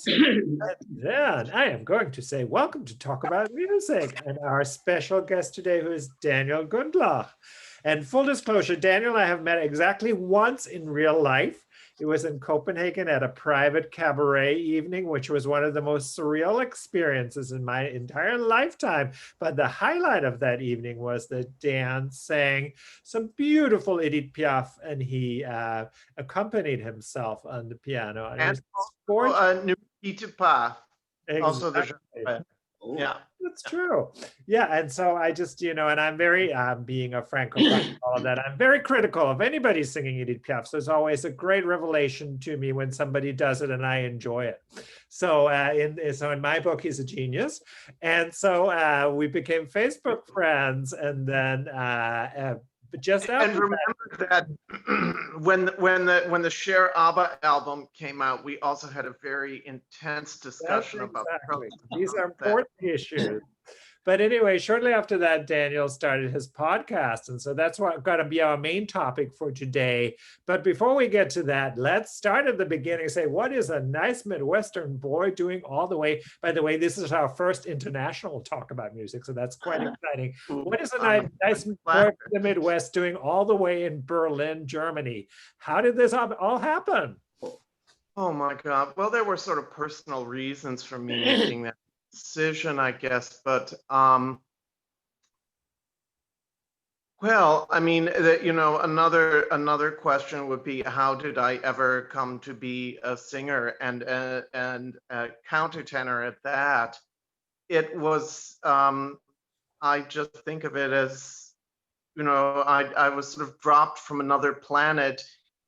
And then I am going to say, welcome to Talk About Music, and our special guest today, who is Daniel Gundlach. And full disclosure, Daniel and I have met exactly once in real life. It was in Copenhagen at a private cabaret evening, which was one of the most surreal experiences in my entire lifetime. But the highlight of that evening was that Dan sang some beautiful Edith Piaf, and he accompanied himself on the piano. And it And was also gorgeous. Ne quitte pas, also the Exactly. genre. Yeah. That's true. Yeah. And so I just, and I'm very, being a Francophone, all of that, I'm very critical of anybody singing Edith Piaf. So it's always a great revelation to me when somebody does it and I enjoy it. So in my book, he's a genius. And so we became Facebook friends. And then just after And remember that when the Cher ABBA album came out, we also had a very intense discussion about exactly. These are important issues. But anyway, shortly after that, Daniel started his podcast. And so that's what going to be our main topic for today. But before we get to that, let's start at the beginning. Say, what is a nice Midwestern boy doing all the way? By the way, this is our first international talk about music. So that's quite exciting. What is a nice boy from the Midwest doing all the way in Berlin, Germany? How did this all happen? Oh my God. Well, there were sort of personal reasons for me making that decision, I guess. But well, I mean, another question would be, how did I ever come to be a singer and a countertenor at that? It was I just think of it as, I was sort of dropped from another planet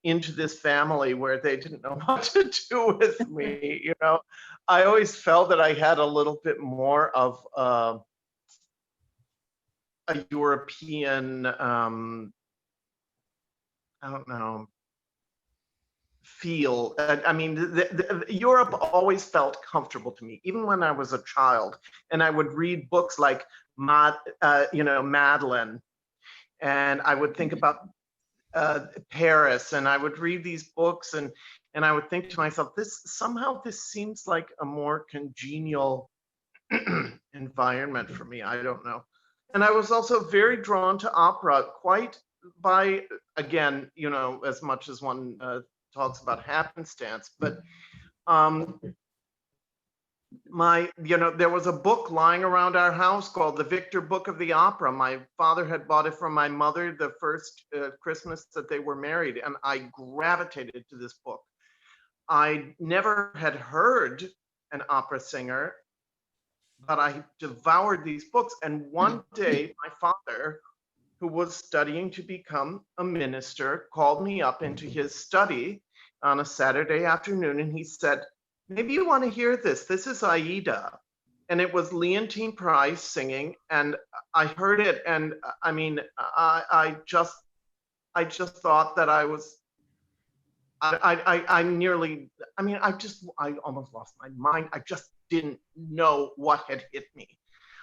into this family where they didn't know what to do with me. I always felt that I had a little bit more of a European, I don't know, feel. I mean, Europe always felt comfortable to me, even when I was a child, and I would read books like Madeline, and I would think about Paris, and I would read these books, and I would think to myself, this seems like a more congenial environment for me. I don't know. And I was also very drawn to opera, quite by, again, as much as one talks about happenstance, but there was a book lying around our house called The Victor Book of the Opera. My father had bought it from my mother the first Christmas that they were married, and I gravitated to this book. I never had heard an opera singer, but I devoured these books. And one day, my father, who was studying to become a minister, called me up into his study on a Saturday afternoon, and he said, maybe you want to hear this. This is Aida. And it was Leontine Price singing, and I heard it, and I mean, I just thought that I almost lost my mind. I just didn't know what had hit me.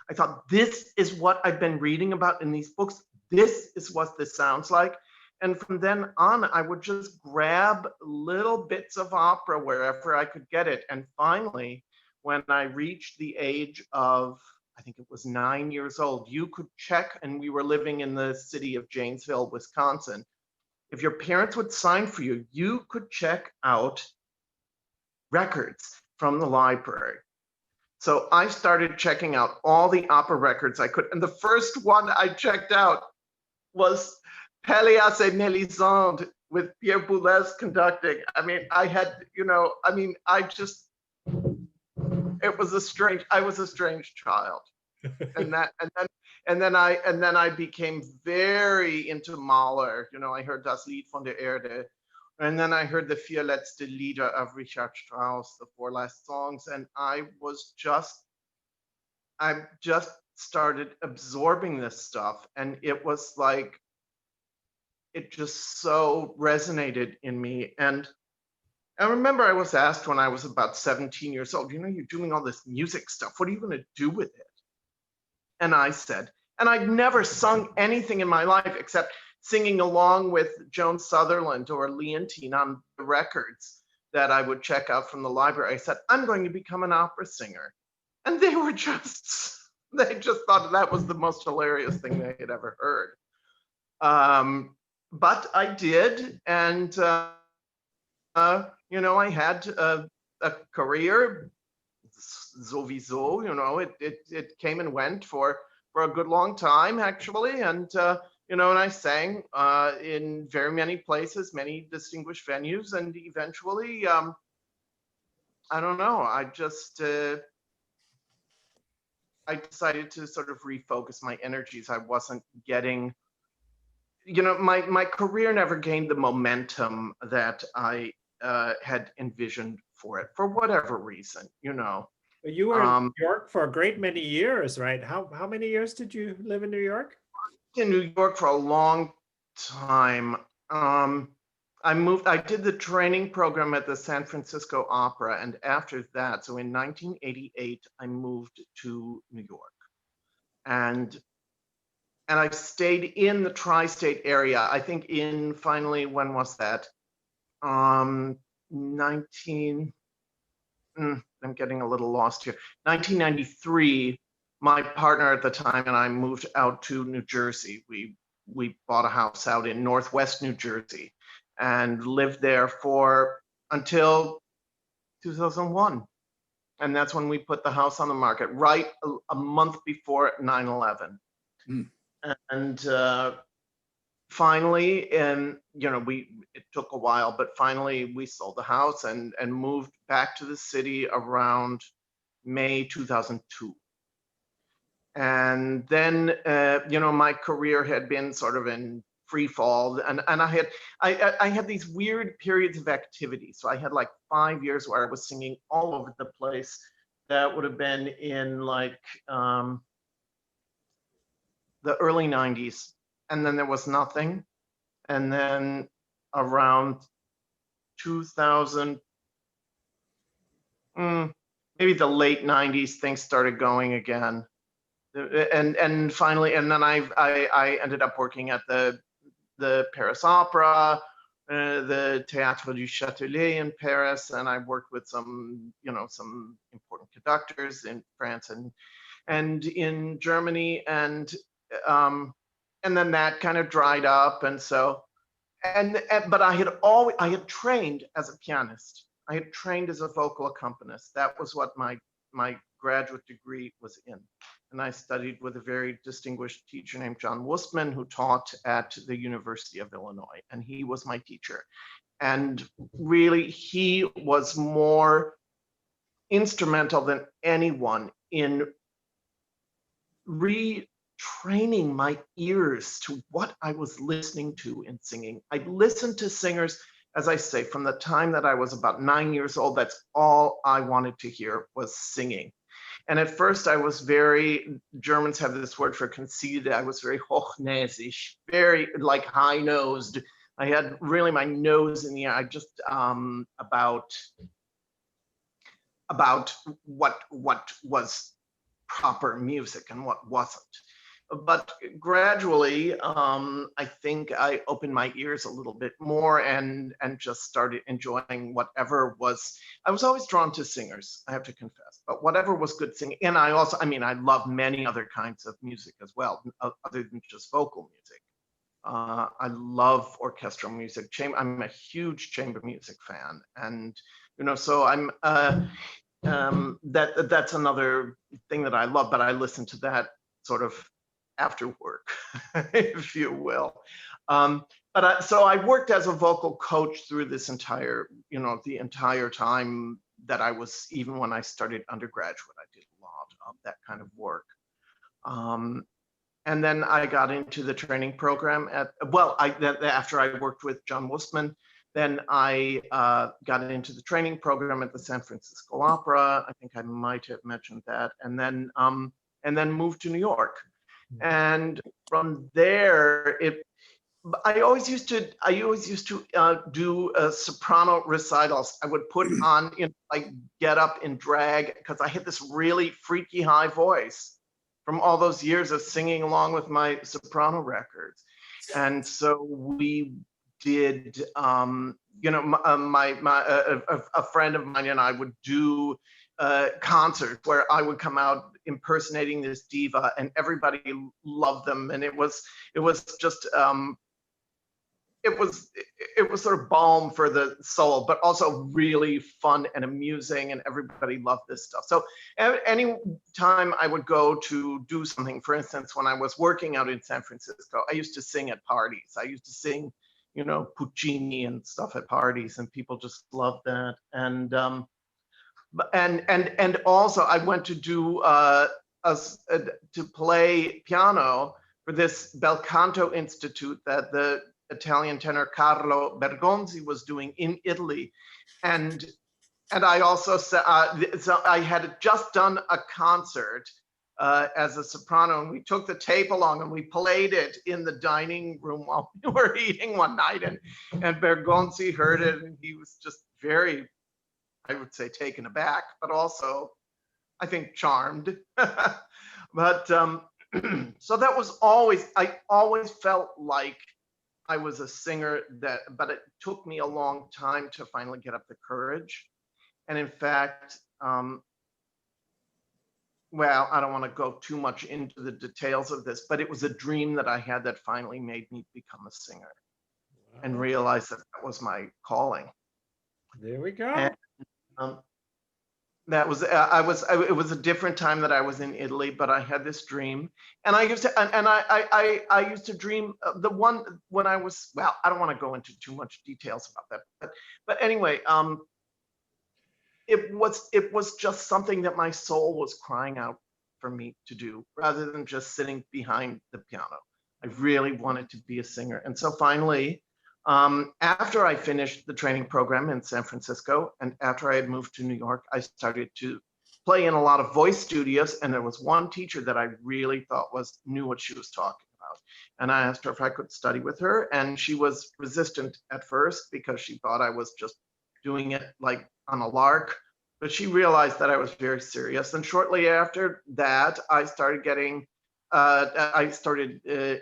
I thought, this is what I've been reading about in these books. This is what this sounds like. And from then on, I would just grab little bits of opera wherever I could get it. And finally, when I reached the age of, I think it was 9 years old, you could check, and we were living in the city of Janesville, Wisconsin. If your parents would sign for you, you could check out records from the library. So I started checking out all the opera records I could. And the first one I checked out was Pelléas et Mélisande with Pierre Boulez conducting. I mean, I was a strange child. and then I became very into Mahler. I heard Das Lied von der Erde. And then I heard the Vier letzte Lieder of Richard Strauss, the 4 last songs, and I just started absorbing this stuff, and it was like, it just so resonated in me. And I remember I was asked when I was about 17 years old, you're doing all this music stuff, what are you going to do with it? And I said, and I'd never sung anything in my life except singing along with Joan Sutherland or Leontine on the records that I would check out from the library, I said, I'm going to become an opera singer. And they just thought that was the most hilarious thing they had ever heard. But I did, and I had a career, sowieso, it came and went for a good long time, actually, and and I sang in very many places, many distinguished venues, and eventually, I don't know, I decided to sort of refocus my energies. I wasn't getting, my career never gained the momentum that I had envisioned for it, for whatever reason. You were in New York for a great many years, right? How many years did you live in New York? In New York for a long time. I did the training program at the San Francisco Opera, and after that, so in 1988, I moved to New York. And I stayed in the tri-state area. I think finally, when was that? 19, I'm getting a little lost here. 1993, my partner at the time and I moved out to New Jersey. We bought a house out in Northwest New Jersey and lived there until 2001. And that's when we put the house on the market, right a month before 9/11. And finally, it took a while, but finally we sold the house and moved back to the city around May 2002. And then, my career had been sort of in free fall, and I had these weird periods of activity. So I had like 5 years where I was singing all over the place. That would have been in like the early 90s. And then there was nothing. And then around 2000, maybe the late 90s, things started going again. And finally, and then I ended up working at the Paris Opera, the Théâtre du Châtelet in Paris, and I worked with some important conductors in France and in Germany, and then that kind of dried up, and so but I had trained as a pianist. I had trained as a vocal accompanist. That was what my graduate degree was in. And I studied with a very distinguished teacher named John Wustman, who taught at the University of Illinois, and he was my teacher. And really, he was more instrumental than anyone in retraining my ears to what I was listening to in singing. I listened to singers, as I say, from the time that I was about 9 years old. That's all I wanted to hear was singing. And at first I was Germans have this word for conceited. I was very hochnäsig, very like high-nosed. I had really my nose in the air. I just, about what was proper music and what wasn't. But gradually, I think I opened my ears a little bit more and just started enjoying whatever was. I was always drawn to singers, I have to confess, but whatever was good singing. And I love many other kinds of music as well, other than just vocal music. I love orchestral music. I'm a huge chamber music fan, and so I'm. That's another thing that I love, but I listen to that sort of after work, if you will. So I worked as a vocal coach through this the entire time that I was, even when I started undergraduate, I did a lot of that kind of work. And then I got into the training program after I worked with John Wustman, then I got into the training program at the San Francisco Opera. I think I might have mentioned that, and then moved to New York. And from there, I always used to do soprano recitals. I would put on, get up and drag, because I had this really freaky high voice from all those years of singing along with my soprano records. And so we did, a friend of mine and I would do concerts where I would come out impersonating this diva, and everybody loved them, and it was just it was sort of balm for the soul, but also really fun and amusing, and everybody loved this stuff. So any time I would go to do something, for instance, when I was working out in San Francisco, I used to sing at parties. I used to sing, Puccini and stuff at parties, and people just loved that. And also I went to do to play piano for this Bel Canto Institute that the Italian tenor Carlo Bergonzi was doing in Italy, and I also so I had just done a concert as a soprano, and we took the tape along and we played it in the dining room while we were eating one night, and Bergonzi heard it, and he was just very, I would say, taken aback, but also I think charmed. But so that was always, I always felt like I was a singer, but it took me a long time to finally get up the courage. And in fact, well, I don't want to go too much into the details of this, but it was a dream that I had that finally made me become a singer and realize that that was my calling. There we go. And that was it was a different time that I was in Italy, but I had this dream, and I used to I used to dream the one when I was, well, I don't want to go into too much details about that, but anyway, it was just something that my soul was crying out for me to do, rather than just sitting behind the piano. I really wanted to be a singer, and so finally, after I finished the training program in San Francisco, and after I had moved to New York, I started to play in a lot of voice studios. And there was one teacher that I really thought knew what she was talking about. And I asked her if I could study with her. And she was resistant at first because she thought I was just doing it like on a lark. But she realized that I was very serious. And shortly after that, I started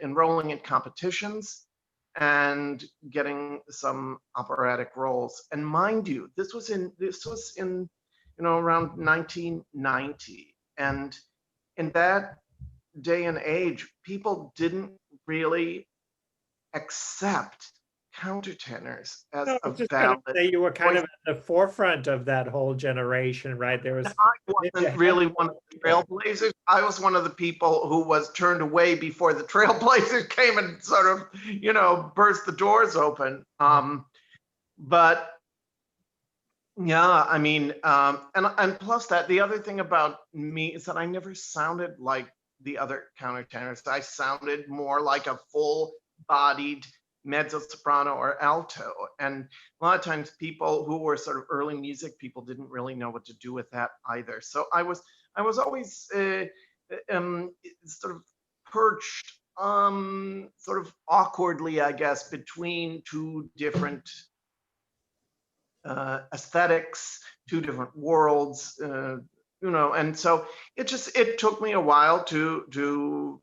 enrolling in competitions and getting some operatic roles. And mind you, this was in around 1990. And in that day and age, people didn't really accept countertenors as No, I a was just valid. say you were kind of at the forefront of that whole generation, right? There was. I wasn't really one of the trailblazers. I was one of the people who was turned away before the trailblazers came and sort of, burst the doors open. But yeah, I mean, and plus that, the other thing about me is that I never sounded like the other countertenors. I sounded more like a full-bodied mezzo soprano or alto, and a lot of times people who were sort of early music people didn't really know what to do with that either. So I was always sort of perched sort of awkwardly, I guess, between two different aesthetics, two different worlds, and so it took me a while to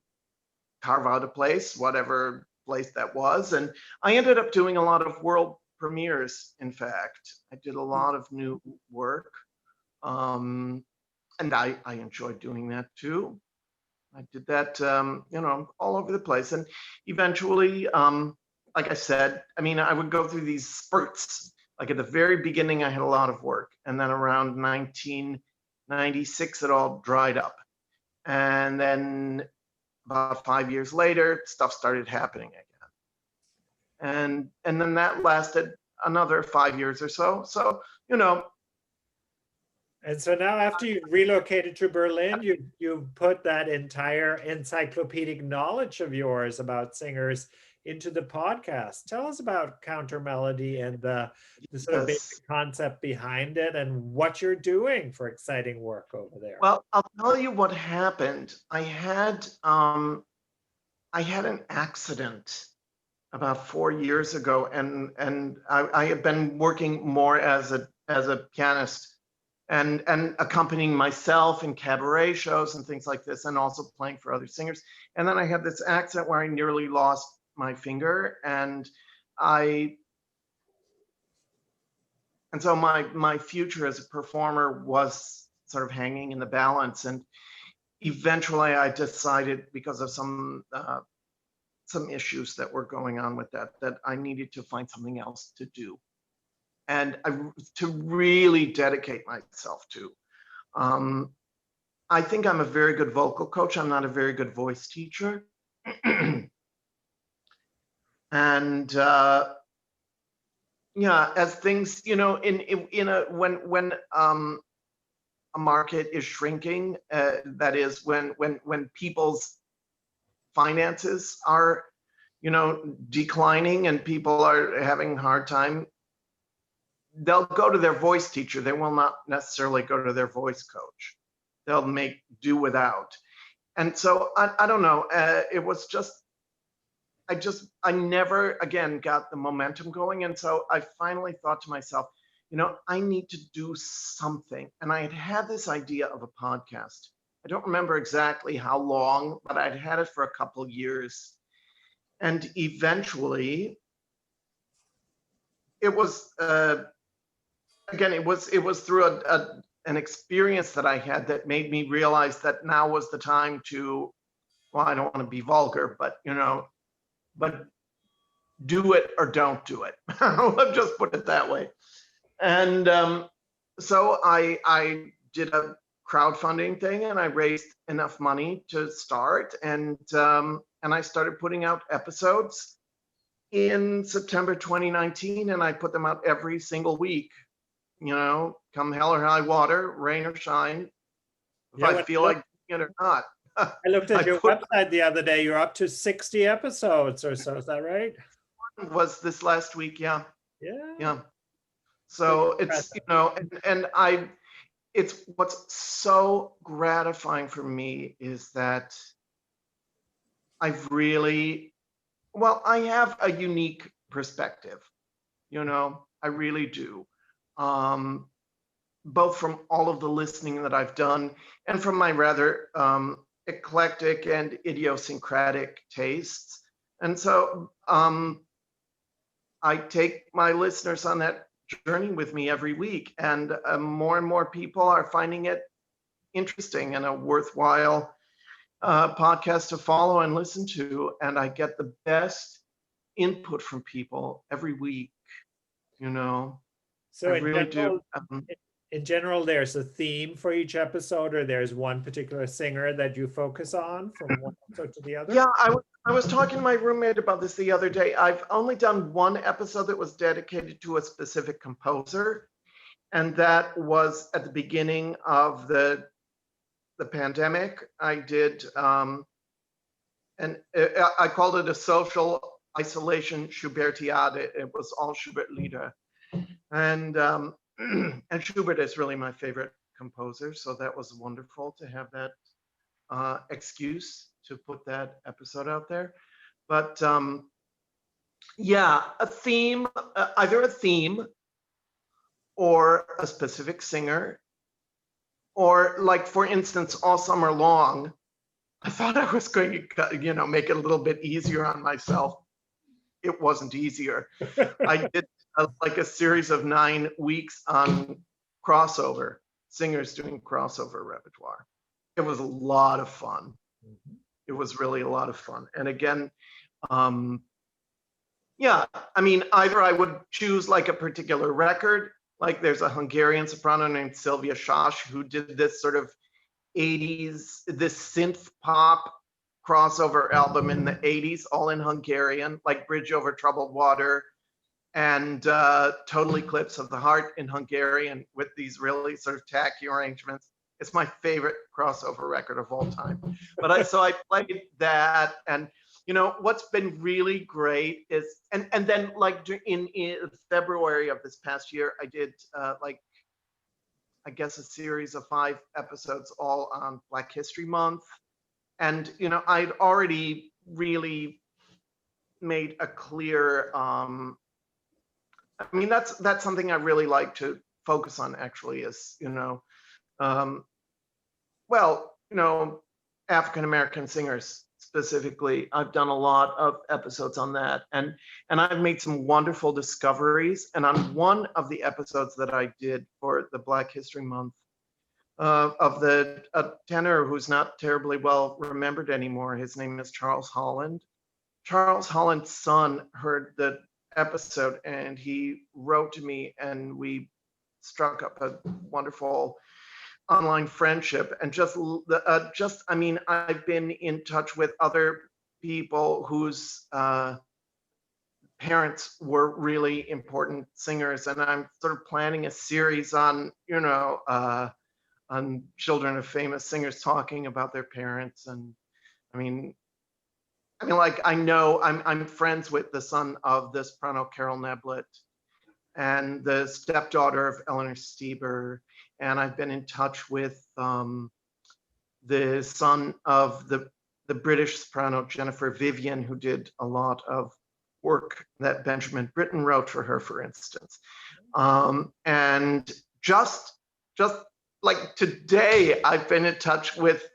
carve out a place, whatever place that was. And I ended up doing a lot of world premieres. In fact, I did a lot of new work, and I enjoyed doing that too. I did that, all over the place. And eventually, like I said, I mean, I would go through these spurts. Like at the very beginning, I had a lot of work. And then around 1996, it all dried up. And then about 5 years later, stuff started happening again. And then that lasted another 5 years or so. So, And so now after you relocated to Berlin, you put that entire encyclopedic knowledge of yours about singers into the podcast. Tell us about Counter Melody and the sort of basic concept behind it and what you're doing for exciting work over there. Well, I'll tell you what happened. I had an accident about 4 years ago, and I had been working more as a pianist and accompanying myself in cabaret shows and things like this, and also playing for other singers. And then I had this accident where I nearly lost my finger, and so my future as a performer was sort of hanging in the balance. And eventually I decided, because of some issues that were going on with that I needed to find something else to do, and to really dedicate myself to. I think I'm a very good vocal coach. I'm not a very good voice teacher. And yeah, as things, when a market is shrinking, that is when people's finances are, declining and people are having a hard time, they'll go to their voice teacher. They will not necessarily go to their voice coach. They'll make do without. And so I don't know. It was just, I never again got the momentum going. And so I finally thought to myself, I need to do something. And I had this idea of a podcast. I don't remember exactly how long, but I'd had it for a couple of years. And eventually it was, again, it was through an experience that I had that made me realize that now was the time to, well, I don't want to be vulgar, but but do it or don't do it. I'll just put it that way. And so I did a crowdfunding thing, and I raised enough money to start, and I started putting out episodes in September 2019, and I put them out every single week. Come hell or high water, rain or shine, if I feel like doing it or not. I looked at your website the other day. You're up to 60 episodes or so. Is that right? Was this last week? Yeah. Yeah. Yeah. So it's, it's what's so gratifying for me is that I've really, well, I have a unique perspective, I really do. Both from all of the listening that I've done and from my rather eclectic and idiosyncratic tastes. And so I take my listeners on that journey with me every week, and more people are finding it interesting and a worthwhile podcast to follow and listen to. And I get the best input from people every week, So I really do. In general, there's a theme for each episode, or there's one particular singer that you focus on from one episode to the other? Yeah, I was talking to my roommate about this the other day. I've only done one episode that was dedicated to a specific composer, and that was at the beginning of the pandemic. I did, and I called it a social isolation Schubertiade. It was all Schubert Lieder. And and Schubert is really my favorite composer, so that was wonderful to have that excuse to put that episode out there. But yeah, a theme, either a theme or a specific singer, or like, for instance, all summer long, I thought I was going to, make it a little bit easier on myself. It wasn't easier. I did like a series of 9 weeks on crossover, singers doing crossover repertoire. It was a lot of fun. It was really a lot of fun. And again, yeah, I mean, either I would choose like a particular record, like there's a Hungarian soprano named Sylvia Schasch who did this sort of 80s, this synth pop crossover album in the 80s, all in Hungarian, like Bridge Over Troubled Water and Total Eclipse of the Heart in Hungarian, with these really sort of tacky arrangements. It's my favorite crossover record of all time. But so I played that, and what's been really great is, and then like in February of this past year, I did like, I guess, a series of 5 episodes all on Black History Month. And I'd already really made a clear, I mean, that's something I really like to focus on, actually, is, well, African American singers specifically. I've done a lot of episodes on that, and I've made some wonderful discoveries. And on one of the episodes that I did for the Black History Month, of the tenor who's not terribly well remembered anymore, his name is Charles Holland. Charles Holland's son heard the episode and he wrote to me, and we struck up a wonderful online friendship. And I mean, I've been in touch with other people whose parents were really important singers, and I'm sort of planning a series on, on children of famous singers talking about their parents. And I mean, like, I know I'm friends with the son of the soprano Carol Neblett and the stepdaughter of Eleanor Stieber, and I've been in touch with the son of the British soprano Jennifer Vivian, who did a lot of work that Benjamin Britten wrote for her, for instance. And just like today, I've been in touch with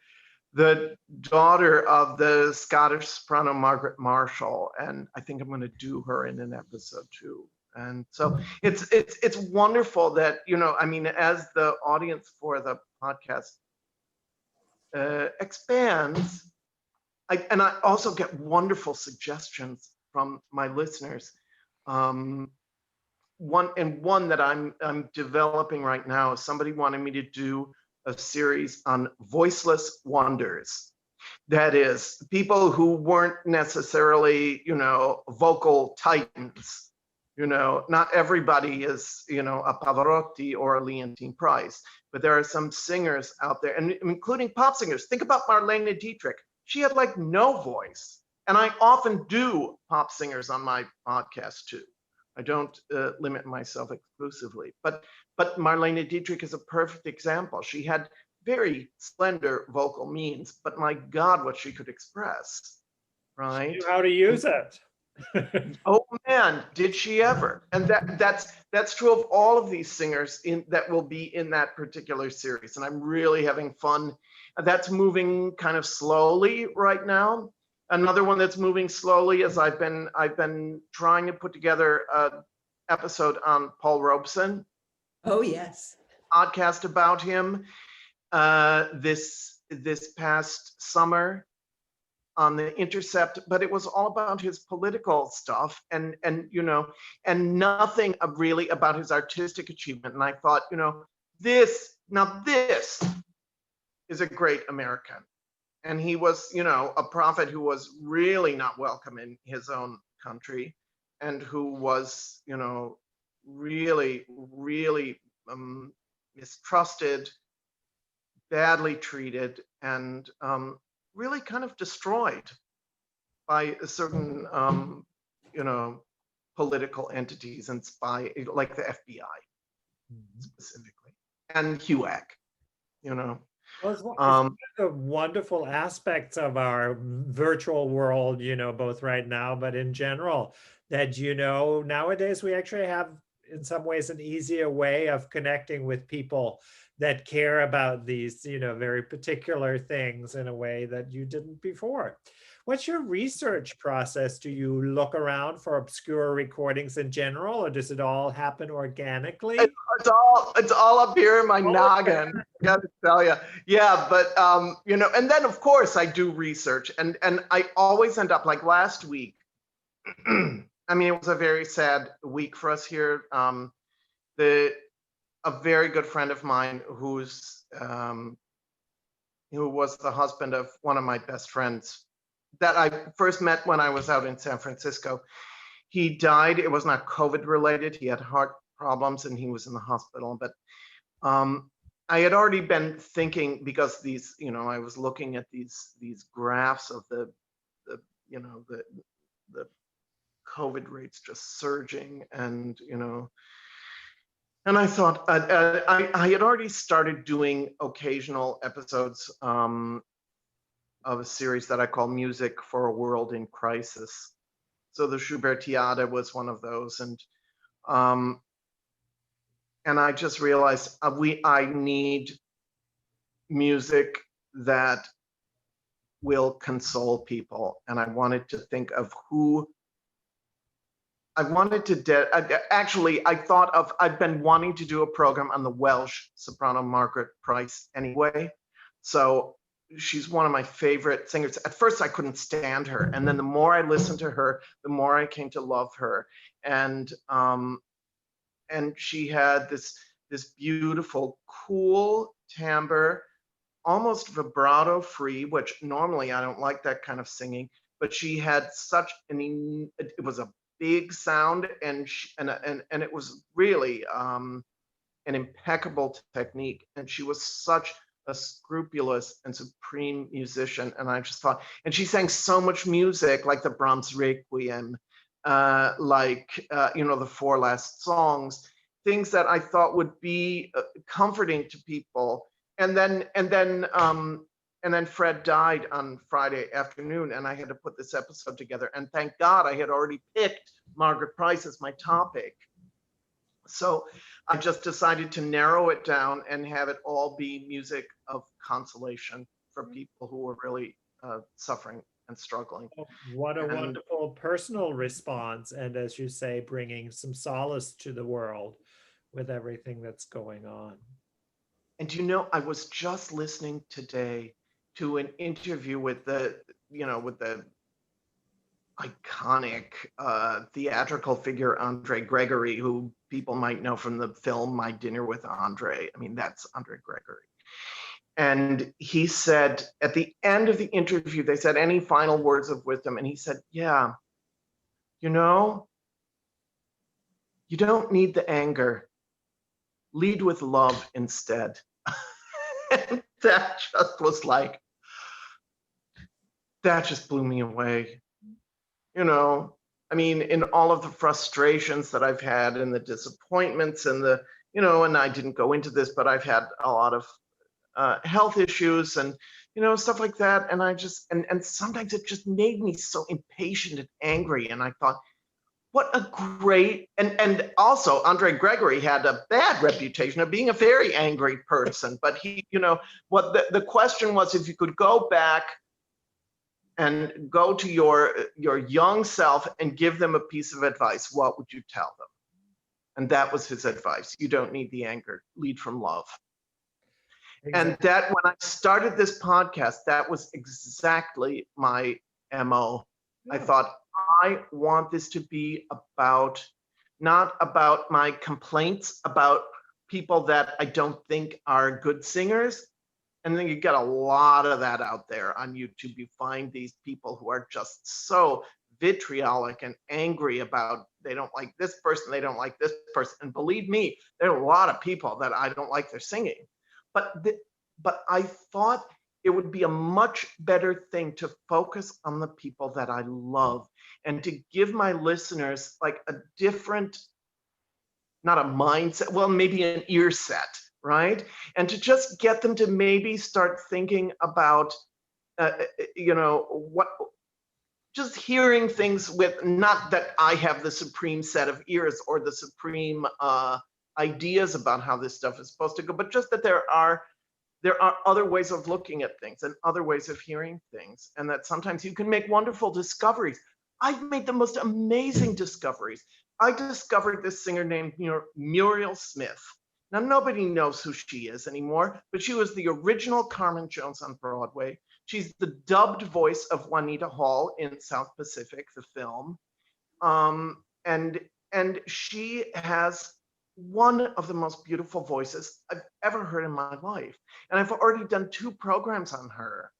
the daughter of the Scottish soprano Margaret Marshall, and I think I'm going to do her in an episode too. And so it's wonderful that, I mean, as the audience for the podcast expands, I also get wonderful suggestions from my listeners. One that I'm developing right now is somebody wanted me to do a series on voiceless wonders. That is, people who weren't necessarily, vocal titans. Not everybody is, a Pavarotti or a Leontine Price, but there are some singers out there, and including pop singers. Think about Marlene Dietrich. She had like no voice. And I often do pop singers on my podcast too. I don't limit myself exclusively, but Marlene Dietrich is a perfect example. She had very slender vocal means, but my God, what she could express, right? She knew how to use it. Oh man, did she ever? And that's true of all of these singers that will be in that particular series. And I'm really having fun. That's moving kind of slowly right now. Another one that's moving slowly is I've been trying to put together an episode on Paul Robeson. Oh yes. Podcast about him this past summer on the Intercept, but it was all about his political stuff and nothing really about his artistic achievement. And I thought, this is a great American. And he was, a prophet who was really not welcome in his own country, and who was, really, really mistrusted, badly treated, and really kind of destroyed by certain, political entities and like the FBI specifically, and HUAC, Well, it's one of the wonderful aspects of our virtual world, both right now, but in general, that, nowadays we actually have, in some ways, an easier way of connecting with people that care about these, very particular things in a way that you didn't before. What's your research process? Do you look around for obscure recordings in general, or does it all happen organically? It's all up here in my noggin. I gotta tell you, yeah. But and then of course I do research, and I always end up like last week. I mean, it was a very sad week for us here. A very good friend of mine who was the husband of one of my best friends that I first met when I was out in San Francisco. He died. It was not COVID related. He had heart problems and he was in the hospital. But I had already been thinking, because these, I was looking at these graphs of the COVID rates just surging, and and I thought I had already started doing occasional episodes of a series that I call Music for a World in Crisis. So the Schubertiade was one of those, and I just realized I need music that will console people. And I wanted to think of who I wanted to, actually, I've been wanting to do a program on the Welsh soprano Margaret Price anyway. So she's one of my favorite singers. At first, I couldn't stand her. And then the more I listened to her, the more I came to love her. And she had this beautiful, cool timbre, almost vibrato free, which normally I don't like that kind of singing, but she had such it was a big sound, and it was really an impeccable technique. And she was such a scrupulous and supreme musician. And I just thought, and she sang so much music, like the Brahms Requiem, the four last songs, things that I thought would be comforting to people. And then Fred died on Friday afternoon, and I had to put this episode together. And thank God I had already picked Margaret Price as my topic. So I just decided to narrow it down and have it all be music of consolation for people who are really suffering and struggling. Oh, what a wonderful personal response. And as you say, bringing some solace to the world with everything that's going on. And I was just listening today to an interview with the iconic theatrical figure Andre Gregory, who people might know from the film My Dinner with Andre. I mean, that's Andre Gregory. And he said at the end of the interview, they said, any final words of wisdom? And he said, yeah, you don't need the anger. Lead with love instead. And that just blew me away. I mean, in all of the frustrations that I've had and the disappointments and and I didn't go into this, but I've had a lot of health issues and, stuff like that. And I just, and sometimes it just made me so impatient and angry. And I thought, what a great, and also Andre Gregory had a bad reputation of being a very angry person, but he, what the question was, if you could go back and go to your young self and give them a piece of advice, what would you tell them? And that was his advice. You don't need the anger, lead from love. Exactly. And that when I started this podcast, that was exactly my MO. Yeah. I thought, I want this to be not about my complaints about people that I don't think are good singers. And then you get a lot of that out there on YouTube. You find these people who are just so vitriolic and angry about, they don't like this person, they don't like this person. And believe me, there are a lot of people that I don't like their singing. But I thought it would be a much better thing to focus on the people that I love and to give my listeners like a different, not a mindset, well, maybe an ear set, right? And to just get them to maybe start thinking about, just hearing things with, not that I have the supreme set of ears or the supreme ideas about how this stuff is supposed to go, but just that there are other ways of looking at things and other ways of hearing things, and that sometimes you can make wonderful discoveries. I've made the most amazing discoveries. I discovered this singer named Muriel Smith. Now, nobody knows who she is anymore, but she was the original Carmen Jones on Broadway. She's the dubbed voice of Juanita Hall in South Pacific, the film. And she has one of the most beautiful voices I've ever heard in my life. And I've already done 2 programs on her.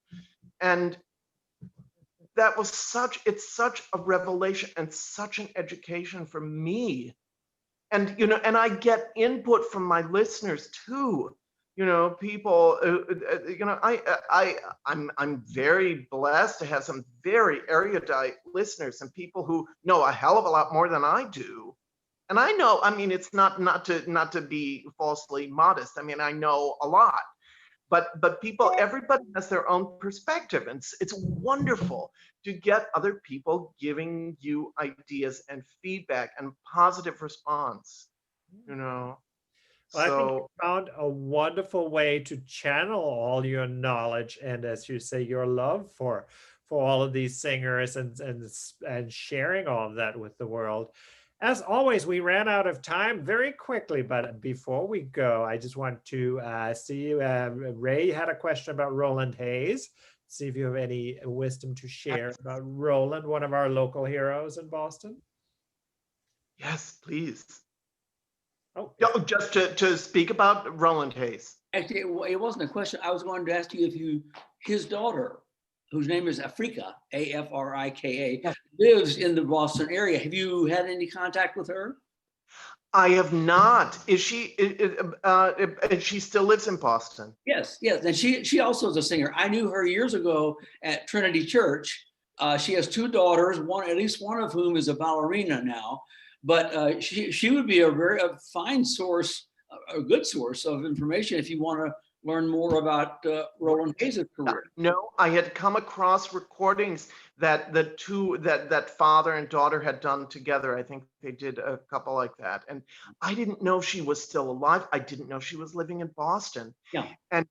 And that was it's such a revelation and such an education for me. And, and I get input from my listeners too. People, I'm very blessed to have some very erudite listeners and people who know a hell of a lot more than I do. And I know, I mean, it's not to be falsely modest. I mean, I know a lot, but everybody has their own perspective, and it's wonderful to get other people giving you ideas and feedback and positive response. Well, I think you So found a wonderful way to channel all your knowledge and, as you say, your love for all of these singers and sharing all of that with the world. As always, we ran out of time very quickly, but before we go, I just want to see Ray had a question about Roland Hayes. See if you have any wisdom to share about Roland, one of our local heroes in Boston. yes, please. Oh, Yeah, just to speak about Roland Hayes. Actually, it wasn't a question. I was going to ask you if his daughter, whose name is Afrika, Afrika, yeah. lives in the Boston area. Have you had any contact with her? I have not. Is she? And she still lives in Boston. Yes, yes. And she also is a singer. I knew her years ago at Trinity Church. She has two daughters, at least one of whom is a ballerina now. But she would be a fine source, a good source of information if you want to learn more about Roland Hayes' career. No, I had come across recordings that that father and daughter had done together. I think they did a couple like that. And I didn't know she was still alive. I didn't know she was living in Boston. Yeah. And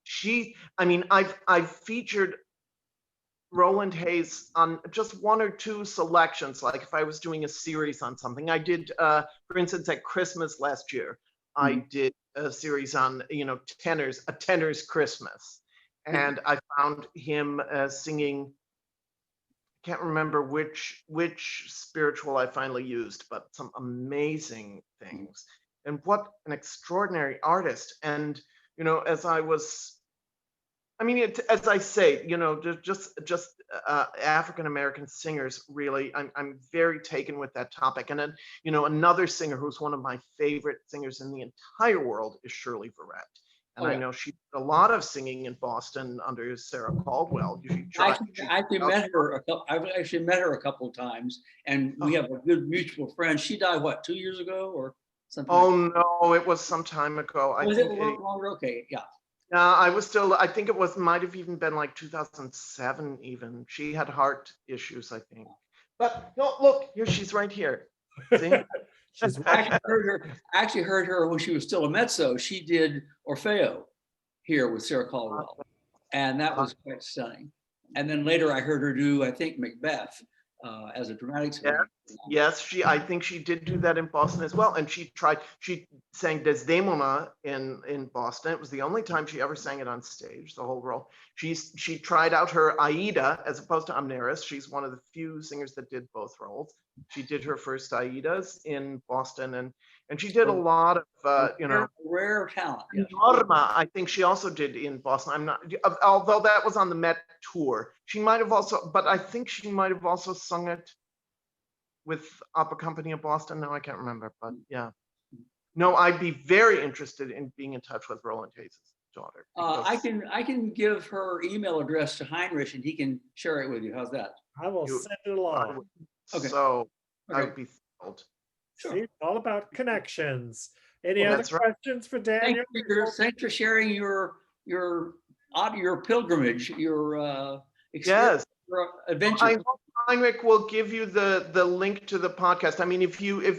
I've featured Roland Hayes on just one or two selections. Like if I was doing a series on something, I did, for instance, at Christmas last year, I did a series on, a tenor's Christmas. And I found him singing, can't remember which spiritual I finally used, but some amazing things. And what an extraordinary artist. And, as I was, as I say, just African American singers. Really, I'm very taken with that topic. And then, another singer who's one of my favorite singers in the entire world is Shirley Verrett. And I know she did a lot of singing in Boston under Sarah Caldwell. I've actually met her a couple of times, and we have a good mutual friend. She died, what, 2 years ago or something? Oh, no, it was some time ago. Was it a little longer? Okay, yeah. I was still, I think it might have even been like 2007 even. She had heart issues, I think. But no, look, here, she's right here. See? I actually heard her when she was still a mezzo. She did Orfeo here with Sarah Caldwell, and that was quite stunning. And then later I heard her do, I think, Macbeth as a dramatic singer. Yes, I think she did do that in Boston as well. And she sang Desdemona in Boston. It was the only time she ever sang it on stage, the whole role. She tried out her Aida as opposed to Amneris. She's one of the few singers that did both roles. She did her first Aidas in Boston, and she did a lot of rare talent. Yes. Norma, I think she also did in Boston. I'm not, although that was on the Met tour. She might have also, but I think she might have also sung it with Opera Company of Boston. No, I can't remember, but yeah. No, I'd be very interested in being in touch with Roland Hayes' daughter. I can give her email address to Heinrich, and he can share it with you. How's that? I will send it along. Okay. So I would be thrilled. Sure. See, it's all about connections. Any other questions for Daniel? Thanks for sharing your pilgrimage, your experience, your adventure. I hope Heinrich will give you the link to the podcast. I mean, if you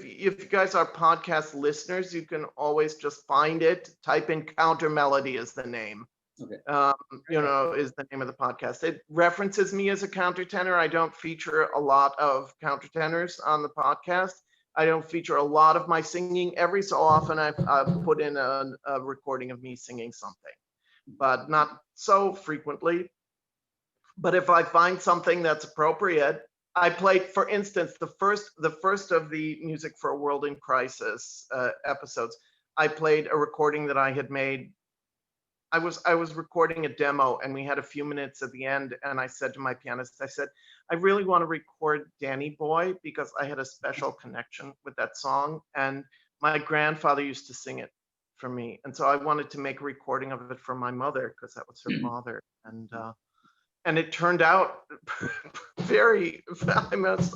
guys are podcast listeners, you can always just find it. Type in Counter Melody is the name. Okay. Is the name of the podcast. It references me as a countertenor. I don't feature a lot of countertenors on the podcast. I don't feature a lot of my singing. Every so often I've put in a recording of me singing something, but not so frequently. But if I find something that's appropriate, I played, for instance, the first of the Music for a World in Crisis episodes. I played a recording that I had made. I was recording a demo, and we had a few minutes at the end, and I said to my pianist, I said, I really want to record Danny Boy because I had a special connection with that song, and my grandfather used to sing it for me, and so I wanted to make a recording of it for my mother because that was her father, and it turned out very.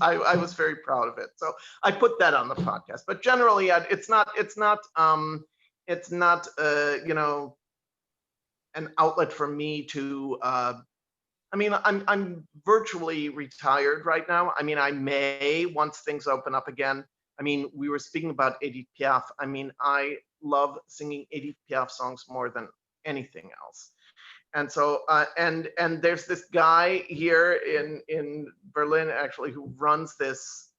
I was very proud of it, so I put that on the podcast. But generally, it's not an outlet for me to. I'm virtually retired right now. I mean, I may, once things open up again. I mean, we were speaking about Edith Piaf. I mean, I love singing Edith Piaf songs more than anything else. And so, and there's this guy here in Berlin actually who runs this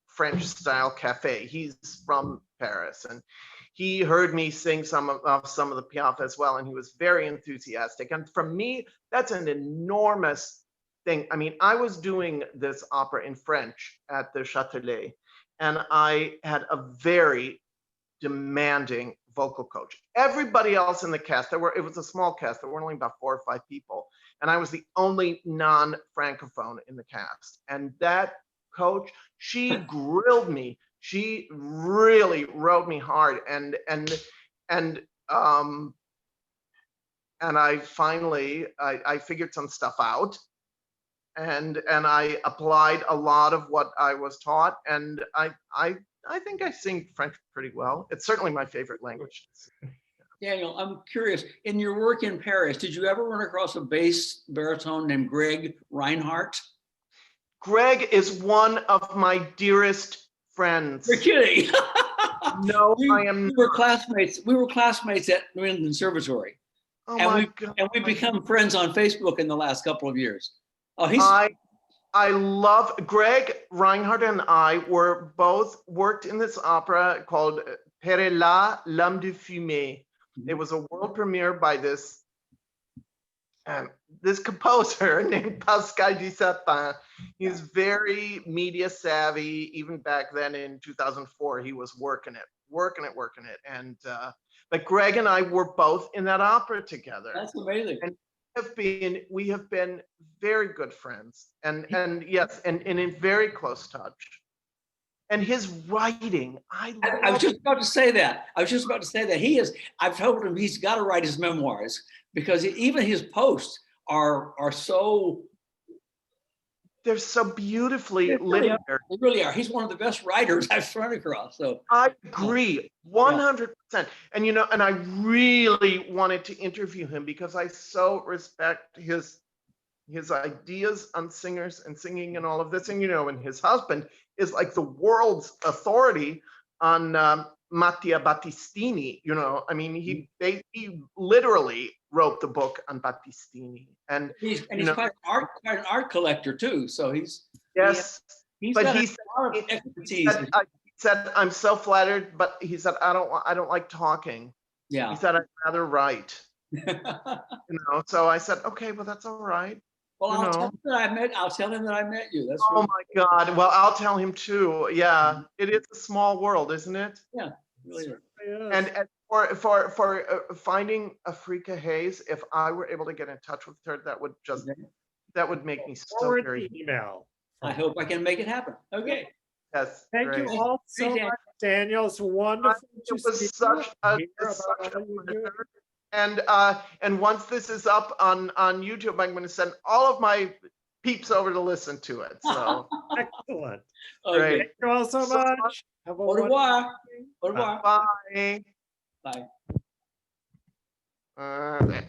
French style cafe. He's from Paris, and he heard me sing some of the Piaf as well, and he was very enthusiastic. And for me, that's an enormous thing. I mean, I was doing this opera in French at the Châtelet, and I had a very demanding vocal coach. Everybody else in the cast, it was a small cast, there were only about 4 or 5 people, and I was the only non-francophone in the cast. And that coach, she grilled me. She really rode me hard, and I finally I figured some stuff out, and I applied a lot of what I was taught, and I think I sing French pretty well. It's certainly my favorite language. Daniel, I'm curious, in your work in Paris, did you ever run across a bass baritone named Greg Reinhardt? Greg is one of my dearest friends. You're kidding. No, I am. We were classmates. We were classmates at New England Conservatory. Oh and my God. And we've become friends on Facebook in the last couple of years. Oh, I love Greg Reinhardt, and I were both worked in this opera called Perella, L'Homme de Fumée. It was a world premiere by this composer named Pascal Dissapin. He's very media savvy. Even back then in 2004, he was working it. And but Greg and I were both in that opera together. That's amazing. And we have been very good friends, and yes, and in very close touch. And his writing, I was just about to say that. He is. I've told him he's got to write his memoirs, because even his posts are so. They're so beautifully They literary. They really are. He's one of the best writers I've run across. So I agree 100%. And and I really wanted to interview him because I so respect his ideas on singers and singing and all of this. And and his husband is like the world's authority on Mattia Battistini. I mean, he literally wrote the book on Battistini, and he's quite an art collector too. So he's he said, I'm so flattered, but he said, I don't like talking. Yeah. He said, I'd rather write. So I said, okay, well, that's all right. Well, I'll tell him that I met you. That's my God. Well, I'll tell him too. Yeah. It is a small world, isn't it? Yeah, really is. And for finding Afrika Hayes, if I were able to get in touch with her, that would make me so very email. I hope I can make it happen. Okay. Yes. Thank you all so much, Daniel. It's wonderful. It was such a pleasure. And once this is up on YouTube, I'm going to send all of my peeps over to listen to it. So excellent. Okay. Thank you all so much. Have a Au revoir. Au revoir. Bye. Bye.